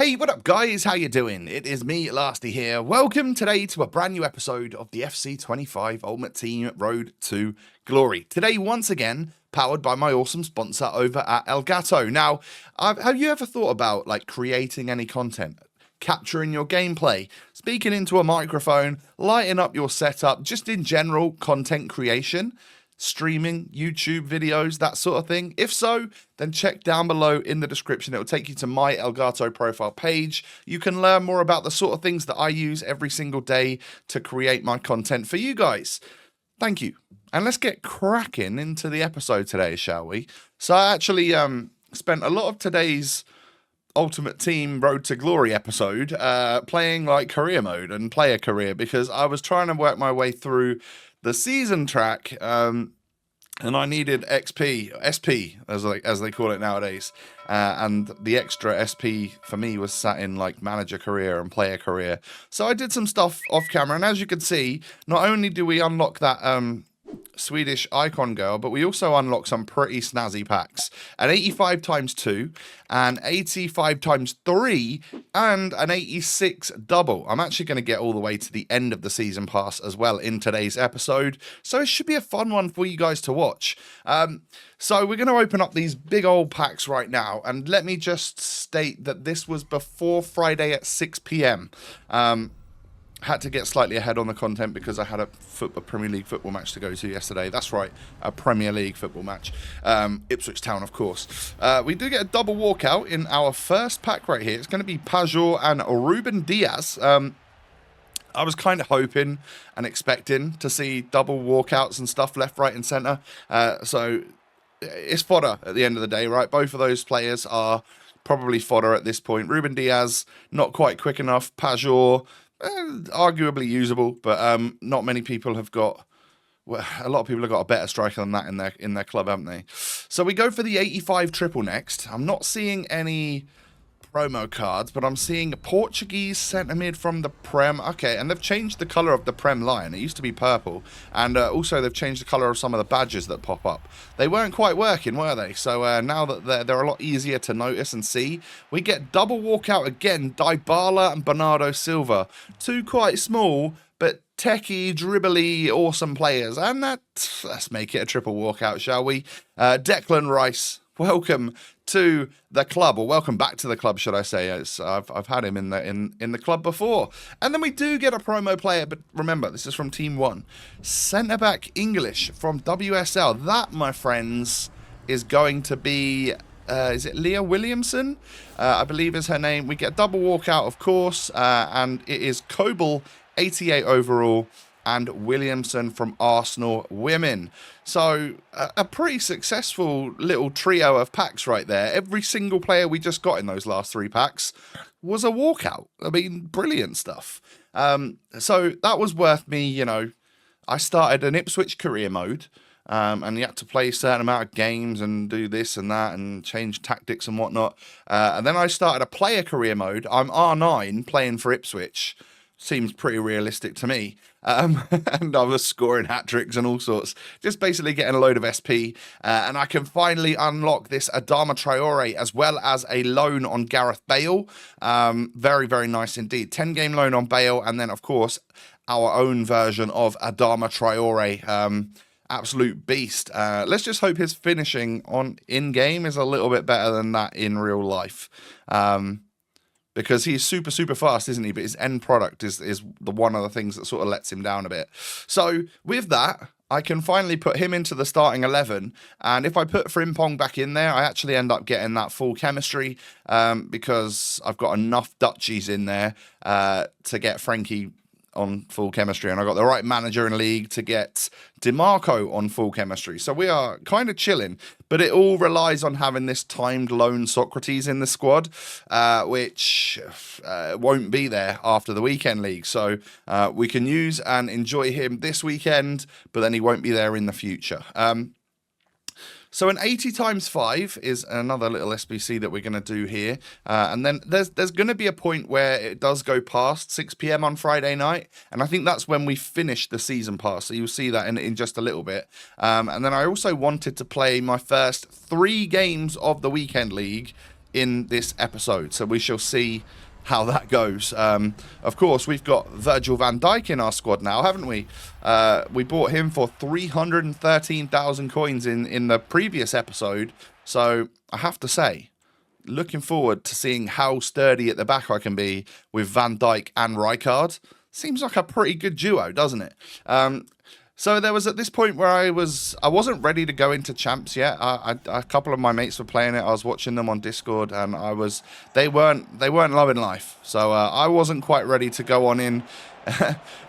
Hey, what up guys? How you doing? It is me, Lasty here. Welcome today to a brand new episode of the FC25 Ultimate Team Road to Glory. Today, once again, powered by my awesome sponsor over at Elgato. Now, have you ever thought about creating any content? Capturing your gameplay, speaking into a microphone, lighting up your setup, just in general content creation? Streaming, YouTube videos, that sort of thing? If so, then check down below in the description. It will take you to my Elgato profile page. You can learn more about the sort of things that I use every single day to create my content for you guys. Thank you. And let's get cracking into the episode today, shall we? So I actually spent a lot of today's Ultimate Team Road to Glory episode playing career mode and player career, because I was trying to work my way through the season track, and I needed XP, SP as they call it nowadays, and the extra SP for me was sat in manager career and player career. So I did some stuff off camera, and as you can see, not only do we unlock that Swedish icon girl, but we also unlock some pretty snazzy packs: an 85 times 2, an 85 times 3, and an 86 double. I'm actually going to get all the way to the end of the season pass as well in today's episode, so it should be a fun one for you guys to watch. So we're going to open up these big old packs right now, and let me just state that this was before Friday at 6 p.m. Had to get slightly ahead on the content because I had a Premier League football match to go to yesterday. That's right, a Premier League football match. Ipswich Town, of course. We do get a double walkout in our first pack right here. It's going to be Pajor and Ruben Diaz. I was kind of hoping and expecting to see double walkouts and stuff left, right, and centre. So it's fodder at the end of the day, right? Both of those players are probably fodder at this point. Ruben Diaz, not quite quick enough. Pajor, arguably usable, but not many people have got. Well, a lot of people have got a better striker than that in their club, haven't they? So we go for the 85 triple next. I'm not seeing any promo cards, but I'm seeing a Portuguese centre mid from the Prem. Okay, and they've changed the colour of the Prem line. It used to be purple, and also they've changed the colour of some of the badges that pop up. They weren't quite working, were they? So now that they're a lot easier to notice and see, we get double walkout again. Dybala and Bernardo Silva, two quite small but techie, dribbly, awesome players, and let's make it a triple walkout, shall we? Declan Rice, welcome to the club, or welcome back to the club, should I say? I've had him in the club before. And then we do get a promo player, but remember, this is from Team 1. Centre-back English from WSL. That, my friends, is going to be, is it Leah Williamson? I believe is her name. We get a double walkout, of course, and it is Coble, 88 overall, and Williamson from Arsenal Women. So a pretty successful little trio of packs right there. Every single player we just got in those last 3 packs was a walkout. I mean, brilliant stuff. So that was worth me, I started an Ipswich career mode, and you had to play a certain amount of games and do this and that and change tactics and whatnot. And then I started a player career mode. I'm R9 playing for Ipswich. Seems pretty realistic to me. And I was scoring hat-tricks and all sorts. Just basically getting a load of SP. And I can finally unlock this Adama Traore as well as a loan on Gareth Bale. Very, very nice indeed. 10-game loan on Bale. And then, of course, our own version of Adama Traore. Absolute beast. Let's just hope his finishing on in-game is a little bit better than that in real life. Because he's super, super fast, isn't he? But his end product is the one of the things that sort of lets him down a bit. So with that, I can finally put him into the starting 11. And if I put Frimpong back in there, I actually end up getting that full chemistry, because I've got enough Dutchies in there to get Frankie on full chemistry, and I got the right manager in league to get DeMarco on full chemistry. So we are kind of chilling, but it all relies on having this timed lone Socrates in the squad, which won't be there after the weekend league. So we can use and enjoy him this weekend, but then he won't be there in the future. So an 80 times 5 is another little SBC that we're going to do here. And then there's going to be a point where it does go past 6 p.m. on Friday night. And I think that's when we finish the season pass. So you'll see that in just a little bit. And then I also wanted to play my first 3 games of the weekend league in this episode. So we shall see how that goes. Of course, we've got Virgil van Dijk in our squad now, haven't we? We bought him for 313,000 coins in the previous episode. So I have to say, looking forward to seeing how sturdy at the back I can be with Van Dijk and Rijkaard. Seems like a pretty good duo, doesn't it? So there was at this point where I wasn't ready to go into champs yet. A couple of my mates were playing it. I was watching them on Discord, and they weren't loving life. So I wasn't quite ready to go on in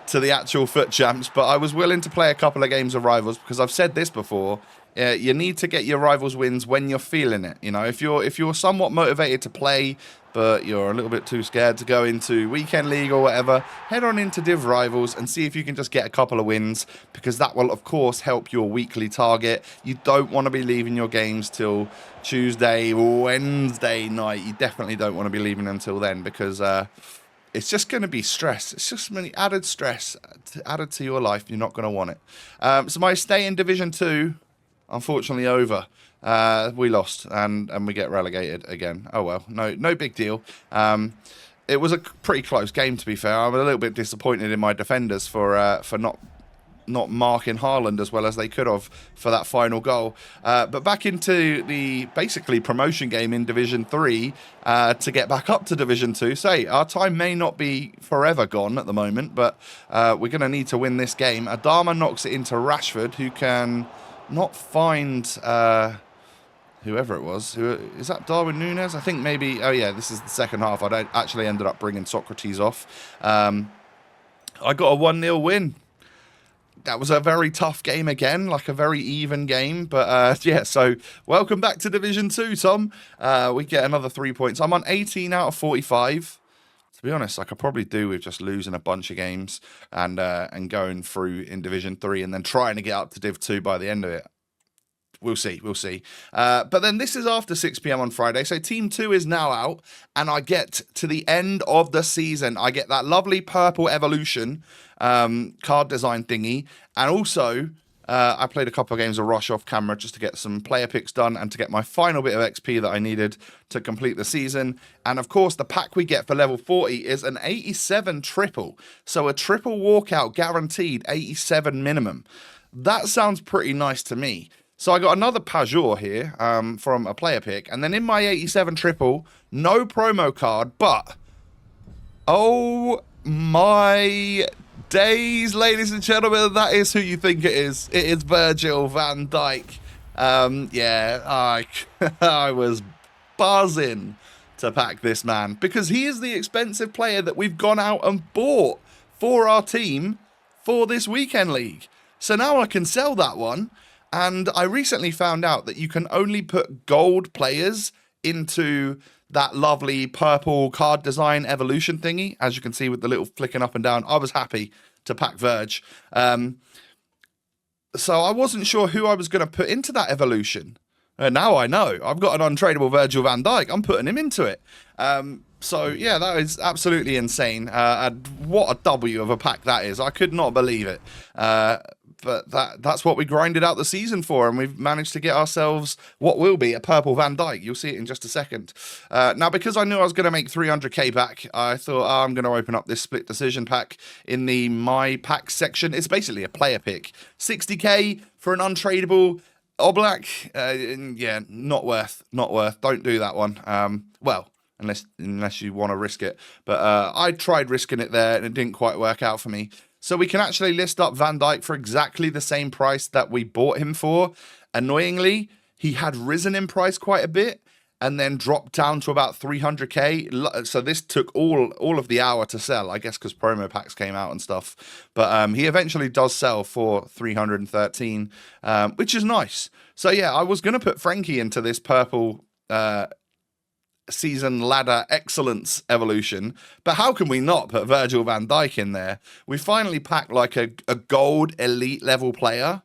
to the actual foot champs, but I was willing to play a couple of games of rivals because I've said this before. You need to get your rivals wins when you're feeling it. You know, if you're somewhat motivated to play, but you're a little bit too scared to go into weekend league or whatever, head on into Div Rivals and see if you can just get a couple of wins, because that will of course help your weekly target. You don't want to be leaving your games till Tuesday or Wednesday night. You definitely don't want to be leaving them till then, because it's just going to be stress. It's just many added stress added to your life. You're not going to want it. So my stay in Division 2, unfortunately, over. We lost and we get relegated again. Oh well, no big deal. It was a pretty close game, to be fair. I'm a little bit disappointed in my defenders for not marking Haaland as well as they could have for that final goal. But back into the basically promotion game in Division 3 to get back up to Division 2. Say, our time may not be forever gone at the moment, but we're going to need to win this game. Adama knocks it into Rashford, who can not find whoever it was. Is that Darwin Núñez? I think maybe. Oh yeah, this is the second half. I actually ended up bringing Socrates off. I got a 1-0 win. That was a very tough game again, like a very even game. But yeah, so welcome back to Division 2, Tom. We get another 3 points. I'm on 18 out of 45. To be honest, I could probably do with just losing a bunch of games and going through in Division 3 and then trying to get up to Div 2 by the end of it. We'll see. But then this is after 6 p.m. on Friday. So Team 2 is now out, and I get to the end of the season. I get that lovely purple evolution card design thingy. And also, I played a couple of games of Rush off camera just to get some player picks done and to get my final bit of XP that I needed to complete the season. And of course, the pack we get for level 40 is an 87 triple. So a triple walkout guaranteed, 87 minimum. That sounds pretty nice to me. So I got another Pajor here from a player pick. And then in my 87 triple, no promo card, but oh my days, ladies and gentlemen, that is who you think it is. It is Virgil van Dijk. Yeah, I was buzzing to pack this man because he is the expensive player that we've gone out and bought for our team for this weekend league. So now I can sell that one. And I recently found out that you can only put gold players into that lovely purple card design evolution thingy, as you can see with the little flicking up and down. I was happy to pack Verge. So I wasn't sure who I was going to put into that evolution. And now I know. I've got an untradeable Virgil van Dijk. I'm putting him into it. So, yeah, that is absolutely insane. And what a W of a pack that is. I could not believe it. But that's what we grinded out the season for, and we've managed to get ourselves what will be a purple Van Dijk. You'll see it in just a second. Now, because I knew I was going to make 300k back, I thought, I'm going to open up this split decision pack in the My Pack section. It's basically a player pick. 60k for an untradeable Oblak. Yeah, not worth. Don't do that one. Well, unless you want to risk it. But I tried risking it there, and it didn't quite work out for me. So we can actually list up Van Dijk for exactly the same price that we bought him for. Annoyingly, he had risen in price quite a bit and then dropped down to about 300k. So this took all of the hour to sell, I guess, because promo packs came out and stuff. But he eventually does sell for 313, which is nice. So yeah, I was going to put Frankie into this purple season ladder excellence evolution, but how can we not put Virgil van Dijk in there? We finally packed like a gold elite level player.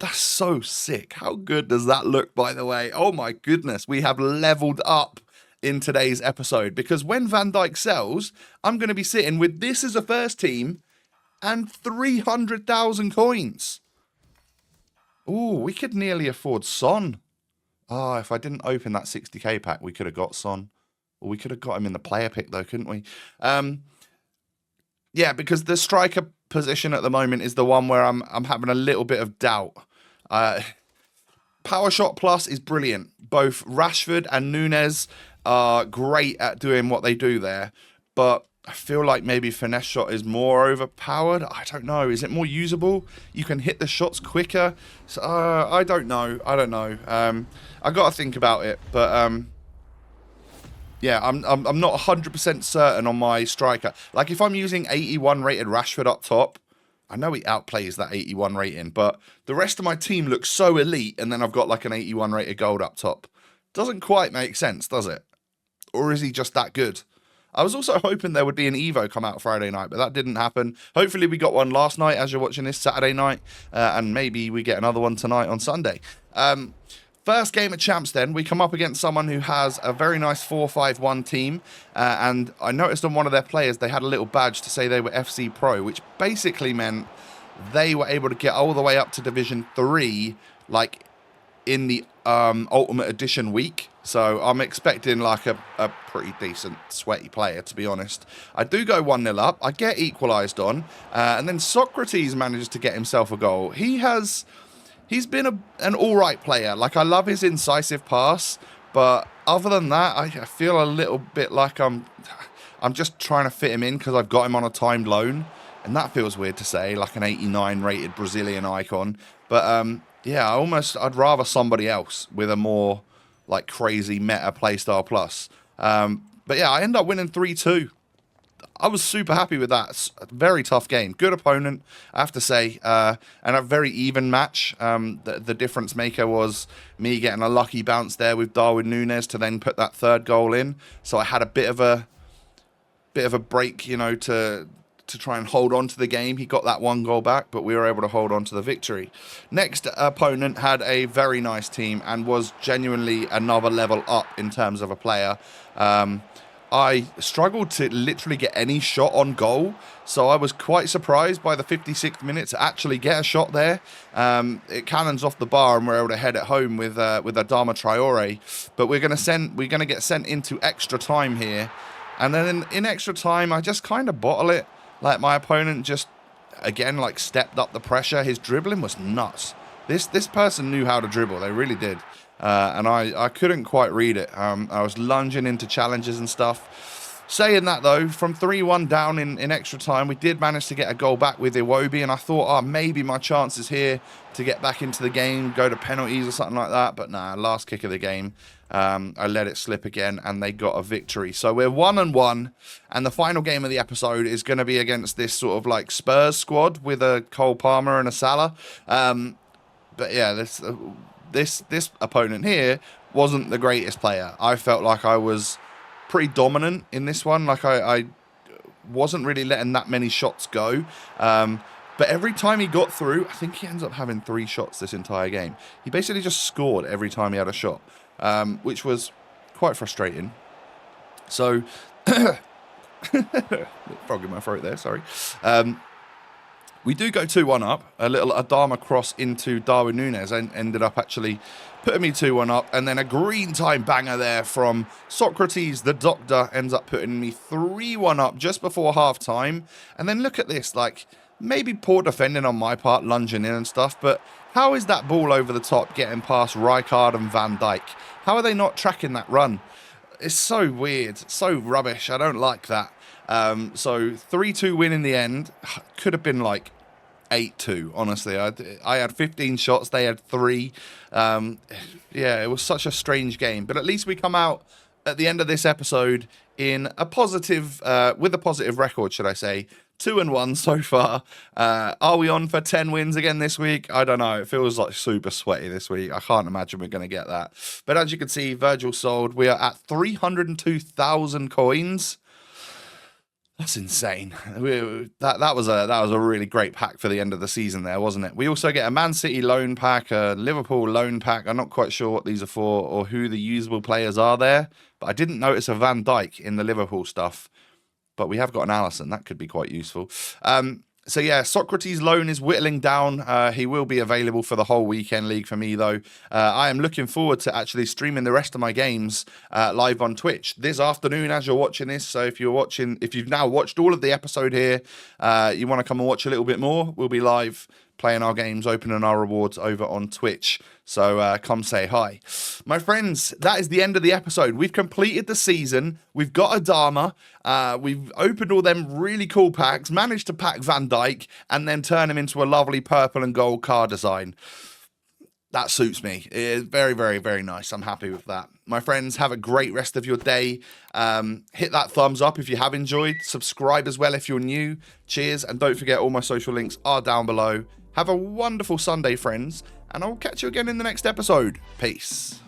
That's so sick. How good does that look, by the way? Oh my goodness, we have leveled up in today's episode, because when Van Dijk sells, I'm going to be sitting with this as a first team and 300,000 coins. Ooh, we could nearly afford Son Oh, if I didn't open that 60k pack, we could have got Son. Or we could have got him in the player pick, though, couldn't we? Yeah, because the striker position at the moment is the one where I'm having a little bit of doubt. Power Shot Plus is brilliant. Both Rashford and Nunes are great at doing what they do there, but I feel like maybe Finesse Shot is more overpowered. I don't know. Is it more usable? You can hit the shots quicker. So, I don't know. I don't know. I got to think about it, but yeah, I'm not 100% certain on my striker. Like if I'm using 81 rated Rashford up top, I know he outplays that 81 rating, but the rest of my team looks so elite, and then I've got like an 81 rated gold up top. Doesn't quite make sense, does it? Or is he just that good? I was also hoping there would be an Evo come out Friday night, but that didn't happen. Hopefully we got one last night as you're watching this Saturday night, and maybe we get another one tonight on Sunday. First game of Champs then, we come up against someone who has a very nice 4-5-1 team, and I noticed on one of their players they had a little badge to say they were FC Pro, which basically meant they were able to get all the way up to Division 3, like, in the Ultimate Edition week. So I'm expecting like a pretty decent sweaty player, to be honest. I do go 1-0 up, I get equalised on, and then Socrates manages to get himself a goal. He's been an all-right player. Like, I love his incisive pass, but other than that, I feel a little bit like I'm just trying to fit him in because I've got him on a timed loan, and that feels weird to say, like an 89 rated Brazilian icon. But yeah, I'd rather somebody else with a more like crazy meta playstyle plus. But yeah, I end up winning 3-2. I was super happy with that. It's a very tough game. Good opponent, I have to say, and a very even match. The difference maker was me getting a lucky bounce there with Darwin Nunes to then put that third goal in. So I had a bit of a break, you know, to try and hold on to the game. He got that one goal back, but we were able to hold on to the victory. Next opponent had a very nice team and was genuinely another level up in terms of a player. I struggled to literally get any shot on goal, so I was quite surprised by the 56th minute to actually get a shot there. It cannons off the bar and we're able to head it home with Adama Traore, but we're gonna get sent into extra time here, and then in extra time I just kind of bottle it. Like, my opponent just again like stepped up the pressure. His dribbling was nuts. This person knew how to dribble. They really did. And I couldn't quite read it. I was lunging into challenges and stuff. Saying that, though, from 3-1 down in extra time, we did manage to get a goal back with Iwobi, and I thought, maybe my chances here to get back into the game, go to penalties or something like that. But nah, last kick of the game, I let it slip again, and they got a victory. So we're 1-1, and the final game of the episode is going to be against this sort of like Spurs squad with a Cole Palmer and a Salah. But yeah, this opponent here wasn't the greatest player. I felt like I was pretty dominant in this one. Like, I wasn't really letting that many shots go. But every time he got through, I think he ends up having 3 shots this entire game. He basically just scored every time he had a shot, which was quite frustrating. So, frog in my throat there, sorry. We do go 2-1 up. A little Adama cross into Darwin Nunes and ended up actually putting me 2-1 up. And then a green time banger there from Socrates, the doctor, ends up putting me 3-1 up just before half time. And then look at this, like, maybe poor defending on my part, lunging in and stuff, but how is that ball over the top getting past Rijkaard and Van Dijk? How are they not tracking that run? It's so weird, so rubbish. I don't like that. So 3-2 win in the end. Could have been like 8-2, honestly. I had 15 shots, they had 3. Yeah, it was such a strange game. But at least we come out at the end of this episode in a positive, with a positive record, should I say. 2-1 so far. Are we on for 10 wins again this week? I don't know. It feels like super sweaty this week. I can't imagine we're going to get that. But as you can see, Virgil sold. We are at 302,000 coins. That's insane. That was a really great pack for the end of the season there, wasn't it? We also get a Man City loan pack, a Liverpool loan pack. I'm not quite sure what these are for or who the usable players are there, but I didn't notice a Van Dijk in the Liverpool stuff. But we have got an Alisson. That could be quite useful. So yeah, Socrates' loan is whittling down. He will be available for the whole weekend league for me, though. I am looking forward to actually streaming the rest of my games live on Twitch this afternoon as you're watching this. So if you've now watched all of the episode here, you want to come and watch a little bit more, we'll be live playing our games, opening our rewards over on Twitch. So come say hi. My friends, that is the end of the episode. We've completed the season. We've got Adama. We've opened all them really cool packs, managed to pack Van Dijk, and then turn him into a lovely purple and gold car design. That suits me. It is very, very, very nice. I'm happy with that. My friends, have a great rest of your day. Hit that thumbs up if you have enjoyed. Subscribe as well if you're new. Cheers. And don't forget, all my social links are down below. Have a wonderful Sunday, friends. And I'll catch you again in the next episode. Peace.